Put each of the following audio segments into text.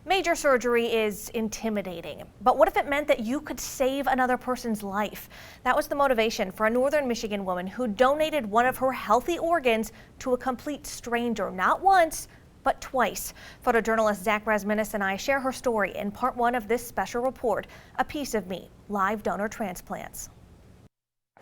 Major surgery is intimidating, but what if it meant that you could save another person's life? That was the motivation for a northern Michigan woman who donated one of her healthy organs to a complete stranger, not once, but twice. Photojournalist Zach Rasminis and I share her story in part one of this special report, A Piece of Me, Live Donor Transplants.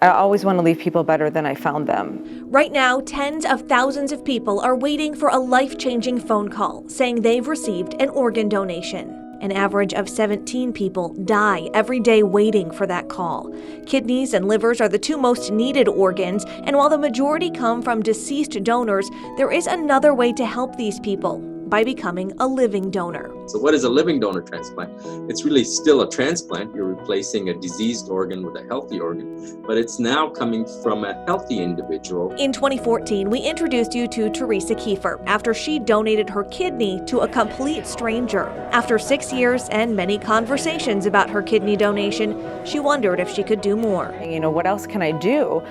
I always want to leave people better than I found them. Right now, tens of thousands of people are waiting for a life-changing phone call saying they've received an organ donation. An average of 17 people die every day waiting for that call. Kidneys and livers are the two most needed organs, and while the majority come from deceased donors, there is another way to help these people: by becoming a living donor. So what is a living donor transplant? It's really still a transplant. You're replacing a diseased organ with a healthy organ, but it's now coming from a healthy individual. In 2014, we introduced you to Teresa Kiefer after she donated her kidney to a complete stranger. After 6 years and many conversations about her kidney donation, she wondered if she could do more. What else can I do?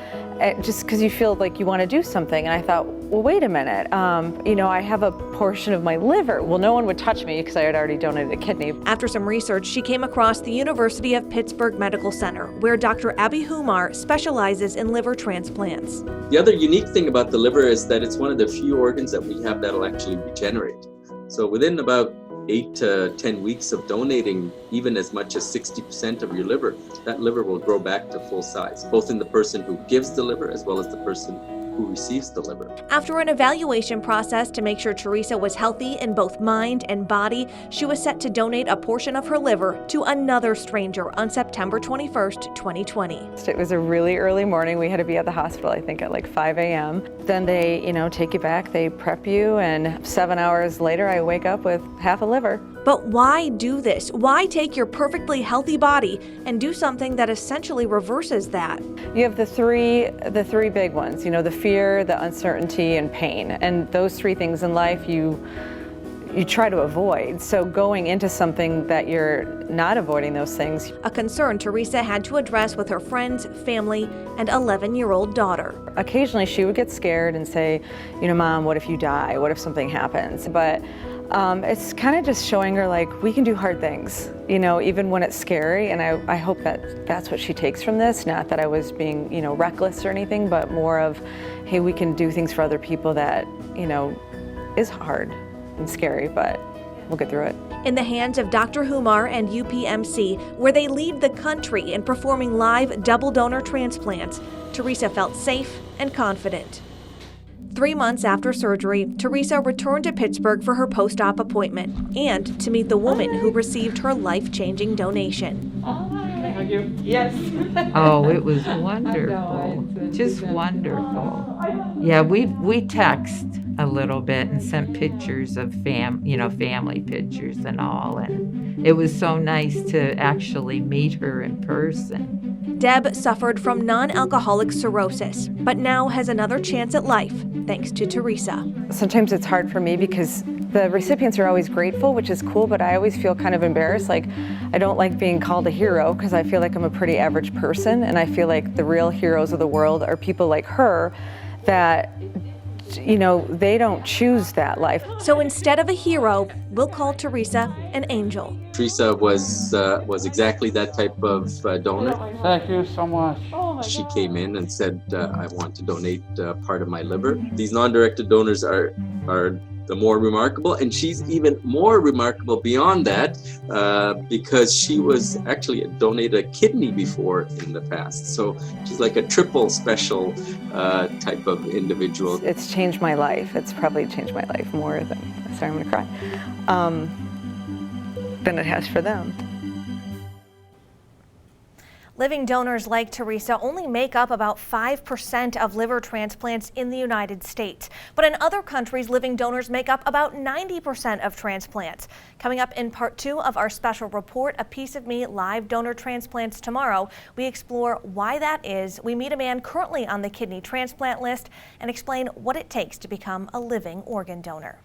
Just because you feel like you want to do something. And I thought, well, wait a minute. I have a portion of my liver. Well, no one would touch me because I had already donated a kidney. After some research, she came across the University of Pittsburgh Medical Center, where Dr. Abby Humar specializes in liver transplants. The other unique thing about the liver is that it's one of the few organs that we have that'll actually regenerate. So within about 8 to 10 weeks of donating even as much as 60% of your liver, that liver will grow back to full size, both in the person who gives the liver as well as the person who receives the liver. After an evaluation process to make sure Teresa was healthy in both mind and body, she was set to donate a portion of her liver to another stranger on September 21st, 2020. It was a really early morning. We had to be at the hospital, I think, at like 5 a.m. Then they, take you back, they prep you, and 7 hours later, I wake up with half a liver. But why do this? Why take your perfectly healthy body and do something that essentially reverses that? You have the three big ones, the fear, the uncertainty, and pain. And those three things in life you try to avoid. So going into something that you're not avoiding those things. A concern Teresa had to address with her friends, family, and 11-year-old daughter. Occasionally she would get scared and say, Mom, what if you die? What if something happens? But it's kind of just showing her, like, we can do hard things, even when it's scary. And I hope that that's what she takes from this. Not that I was being, reckless or anything, but more of, hey, we can do things for other people that, is hard and scary, but we'll get through it. In the hands of Dr. Humar and UPMC, where they lead the country in performing live double donor transplants, Teresa felt safe and confident. 3 months after surgery, Teresa returned to Pittsburgh for her post-op appointment and to meet the woman who received her life-changing donation. Yes. Oh, it was wonderful. Just wonderful. Yeah, we text a little bit and sent pictures of family pictures and all, and it was so nice to actually meet her in person. Deb suffered from non-alcoholic cirrhosis, but now has another chance at life thanks to Teresa. Sometimes it's hard for me because the recipients are always grateful, which is cool, but I always feel kind of embarrassed. Like, I don't like being called a hero because I feel like I'm a pretty average person, and I feel like the real heroes of the world are people like her that, they don't choose that life. So instead of a hero, we'll call Teresa an angel. Teresa was exactly that type of donor. Thank you so much. She came in and said, I want to donate part of my liver. These non-directed donors are the more remarkable, and she's even more remarkable beyond that because she was actually donated a kidney before in the past. So she's like a triple special type of individual. It's changed my life. It's probably changed my life more than, sorry, I'm gonna cry, than it has for them. Living donors like Teresa only make up about 5% of liver transplants in the United States. But in other countries, living donors make up about 90% of transplants. Coming up in part 2 of our special report, A Piece of Me, Live Donor Transplants tomorrow, we explore why that is. We meet a man currently on the kidney transplant list and explain what it takes to become a living organ donor.